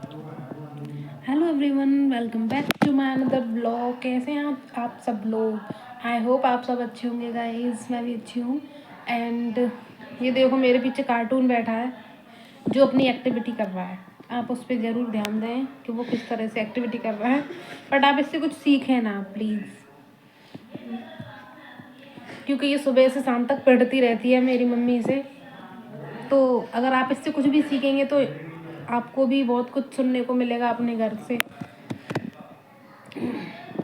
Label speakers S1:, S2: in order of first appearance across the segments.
S1: Hello everyone, welcome back to my another blog. कैसे हैं आप सब लोग? आई होप आप सब अच्छे होंगे गाइस। मैं भी अच्छी हूँ। एंड ये देखो मेरे पीछे कार्टून बैठा है जो अपनी एक्टिविटी कर रहा है। आप उस पर ज़रूर ध्यान दें कि वो किस तरह से एक्टिविटी कर रहा है, बट आप इससे कुछ सीखें ना प्लीज़, क्योंकि ये सुबह से शाम तक पढ़ती रहती है मेरी मम्मी से। तो अगर आप इससे कुछ भी सीखेंगे तो आपको भी बहुत कुछ सुनने को मिलेगा अपने घर से।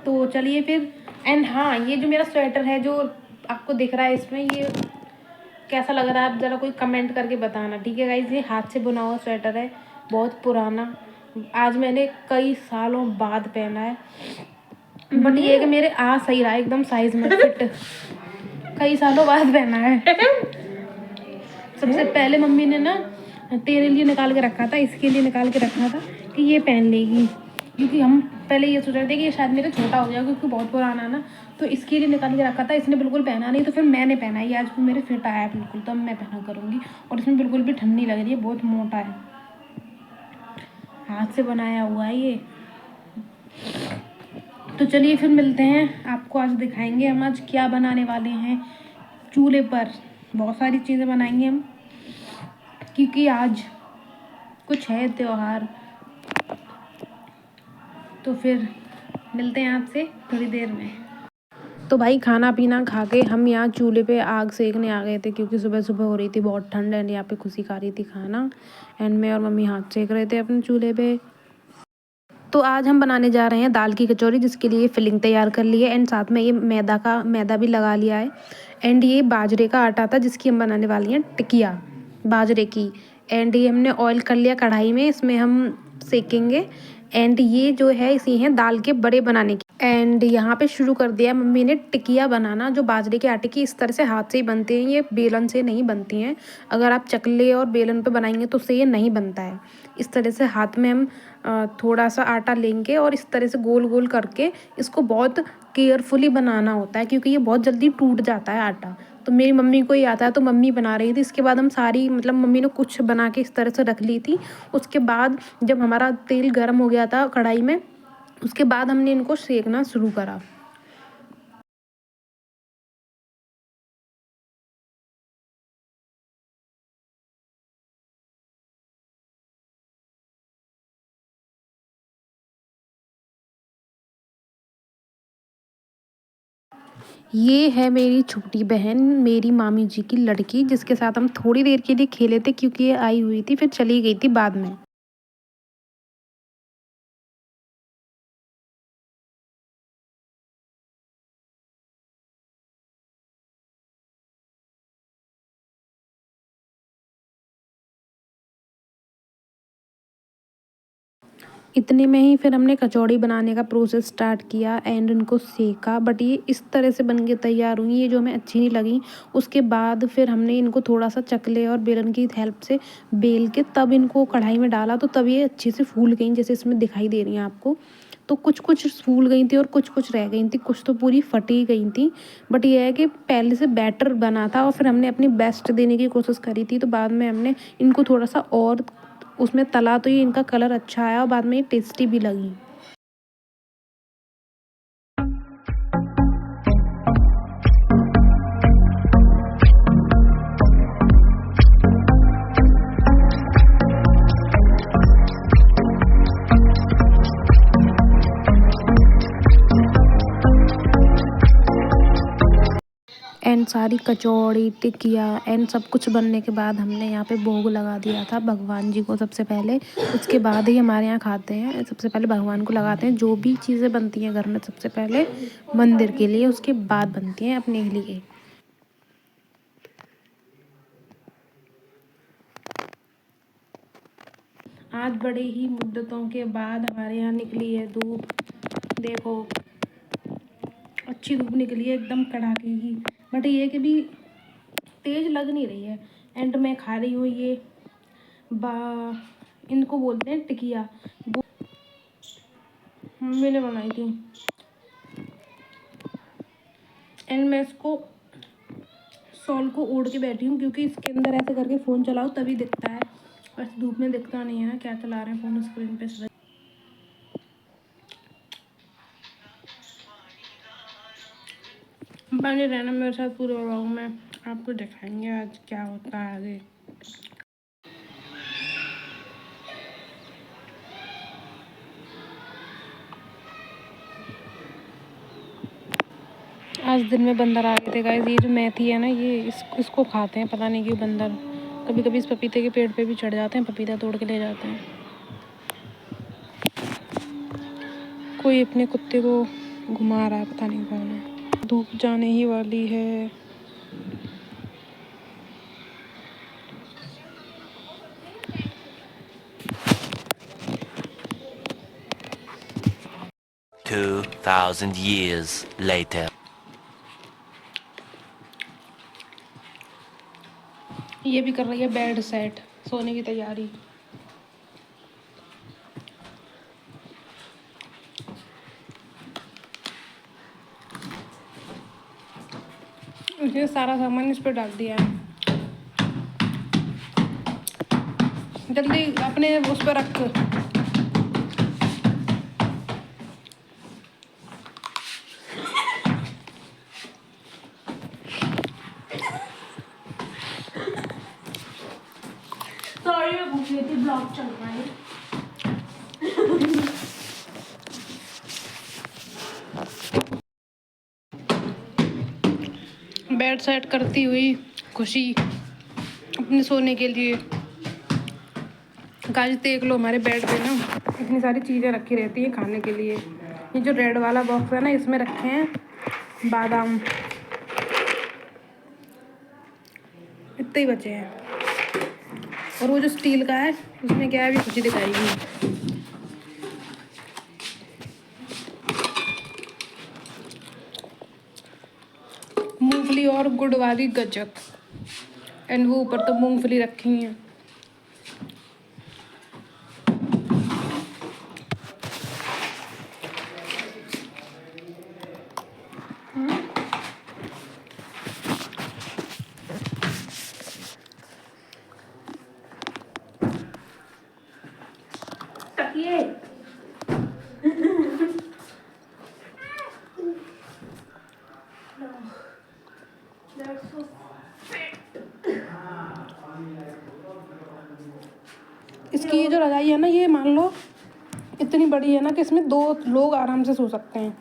S1: तो चलिए फिर। एंड हाँ, ये जो मेरा स्वेटर है जो आपको दिख रहा है, इसमें ये कैसा लग रहा है आप ज़रा कोई कमेंट करके बताना, ठीक है गाइज। ये हाथ से बुना हुआ स्वेटर है, बहुत पुराना। आज मैंने कई सालों बाद पहना है, बट ये है कि मेरे आ सही रहा है एकदम साइज में फिट। कई सालों बाद पहना है। सबसे पहले मम्मी ने ना तेरे लिए निकाल के रखा था, इसके लिए निकाल के रखा था कि ये पहन लेगी, क्योंकि हम पहले ये सोच रहे थे कि ये शायद मेरा छोटा हो गया क्योंकि बहुत पुराना ना, तो इसके लिए निकाल के रखा था। इसने बिल्कुल पहना नहीं, तो फिर मैंने पहना। ये आज भी मेरे फिट आया है बिल्कुल, तो अब मैं पहना करूँगी। और इसमें बिल्कुल भी ठंड नहीं लग रही है, बहुत मोटा है, हाथ से बनाया हुआ है ये। तो चलिए फिर मिलते हैं, आपको आज दिखाएंगे हम आज क्या बनाने वाले हैं। चूल्हे पर बहुत सारी चीज़ें बनाएंगे हम, क्योंकि आज कुछ है त्योहार। तो फिर मिलते हैं आपसे थोड़ी देर में। तो भाई खाना पीना खा के हम यहाँ चूल्हे पे आग सेकने आ गए थे, क्योंकि सुबह सुबह हो रही थी बहुत ठंड। एंड यहाँ पे खुशी खा रही थी खाना, एंड मैं और मम्मी हाथ सेक रहे थे अपने चूल्हे पे। तो आज हम बनाने जा रहे हैं दाल की कचौरी, जिसके लिए फिलिंग तैयार कर ली है। एंड साथ में ये मैदा भी लगा लिया है। एंड ये बाजरे का आटा था जिसकी हम बनाने वाली हैं टिकिया, बाजरे की। एंड ये हमने ऑयल कर लिया कढ़ाई में, इसमें हम सेकेंगे। एंड ये जो है इसी हैं दाल के बड़े बनाने की। एंड यहाँ पे शुरू कर दिया मम्मी ने टिकिया बनाना, जो बाजरे के आटे की इस तरह से हाथ से ही बनते हैं, ये बेलन से नहीं बनती हैं। अगर आप चकले और बेलन पे बनाएंगे तो उससे ये नहीं बनता है। इस तरह से हाथ में हम थोड़ा सा आटा लेंगे और इस तरह से गोल गोल करके इसको बहुत केयरफुली बनाना होता है, क्योंकि ये बहुत जल्दी टूट जाता है आटा। तो मेरी मम्मी को ही आता है, तो मम्मी बना रही थी। इसके बाद हम सारी मम्मी ने कुछ बना के इस तरह से रख ली थी। उसके बाद जब हमारा तेल गर्म हो गया था कढ़ाई में, उसके बाद हमने इनको सेकना शुरू करा। ये है मेरी छोटी बहन, मेरी मामी जी की लड़की, जिसके साथ हम थोड़ी देर के लिए खेले थे, क्योंकि ये आई हुई थी फिर चली गई थी बाद में। इतने में ही फिर हमने कचौड़ी बनाने का प्रोसेस स्टार्ट किया एंड उनको सेका। बट ये इस तरह से बन के तैयार हुई, ये जो हमें अच्छी नहीं लगी। उसके बाद फिर हमने इनको थोड़ा सा चकले और बेलन की हेल्प से बेल के तब इनको कढ़ाई में डाला, तो तब ये अच्छे से फूल गई, जैसे इसमें दिखाई दे रही हैं आपको। तो कुछ कुछ फूल गई थी और कुछ कुछ रह गई थी, कुछ तो पूरी फटी गई थी। बट ये है कि पहले से बैटर बना था और फिर हमने अपनी बेस्ट देने की कोशिश करी थी, तो बाद में हमने इनको थोड़ा सा और उसमें तला, तो ये इनका कलर अच्छा आया और बाद में ये टेस्टी भी लगी। एंड सारी कचौड़ी टिकिया एंड सब कुछ बनने के बाद हमने यहाँ पे भोग लगा दिया था भगवान जी को सबसे पहले। उसके बाद ही हमारे यहाँ खाते हैं, सबसे पहले भगवान को लगाते हैं। जो भी चीज़ें बनती हैं घर में सबसे पहले मंदिर के लिए, उसके बाद बनती हैं अपने लिए। आज बड़े ही मुद्दतों के बाद हमारे यहाँ निकली है धूप। देखो अच्छी धूप निकली है एकदम कड़ाके की, बट ये कि भी तेज लग नहीं रही है। एंड मैं खा रही हूँ ये बा इनको बोलते हैं टिकिया, मम्मी ने बनाई थी। एंड मैं इसको सॉल को ओढ़ के बैठी हूँ, क्योंकि इसके अंदर ऐसे करके फ़ोन चलाओ तभी दिखता है। वैसे धूप में दिखता नहीं है ना क्या चला रहे हैं फ़ोन स्क्रीन पे। बने रहना मेरे साथ पूरे व्लॉग में, आपको दिखाएंगे आज क्या होता है आगे। आज दिन में बंदर आ गए थे गाइस। ये जो मेथी है ना, ये इसको खाते हैं, पता नहीं क्यों बंदर। कभी कभी इस पपीते के पेड़ पे भी चढ़ जाते हैं, पपीता तोड़ के ले जाते हैं। कोई अपने कुत्ते को घुमा रहा है, पता नहीं कौन है। धूप जाने ही वाली है।
S2: Two 2,000 years later.
S1: ये भी कर रही है बेड सेट, सोने की तैयारी। इसने सारा सामान इस पर डाल दिया है। जल्दी अपने उस पर रख। सॉरी मैं भूख गई थी, ब्लॉग चल रहा है। बेड सेट करती हुई खुशी अपने सोने के लिए। गाइस देख लो, हमारे बेड पे ना इतनी सारी चीज़ें रखी रहती हैं खाने के लिए। ये जो रेड वाला बॉक्स है ना, इसमें रखे हैं बादाम, इतने ही बचे हैं। और वो जो स्टील का है उसमें क्या है, अभी खुशी दिखाएगी। मूंगफली और गुड़ वाली गजक, एंड वो ऊपर तो मूंगफली रखी है। तकिए इसकी ये जो रजाई है ना, ये मान लो इतनी बड़ी है ना कि इसमें 2 लोग आराम से सो सकते हैं।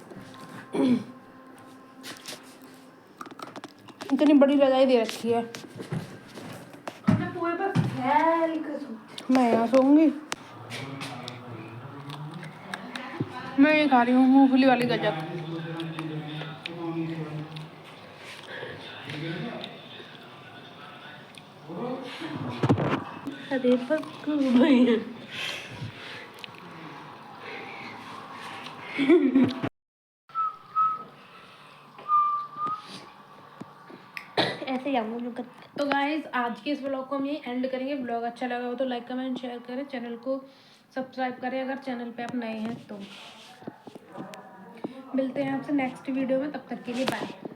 S1: इतनी बड़ी रजाई दे रखी है। मैं यहाँ सोऊंगी। मैं ये खा रही हूँ मूंगफली वाली गजक। अरे भैया ऐसे जाऊंगा। तो गाइज आज के इस व्लॉग को हम यही एंड करेंगे। व्लॉग अच्छा लगा हो तो लाइक कमेंट शेयर करें, चैनल को सब्सक्राइब करें अगर चैनल पे आप नए हैं तो। मिलते हैं आपसे नेक्स्ट वीडियो में, तब तक के लिए बाय।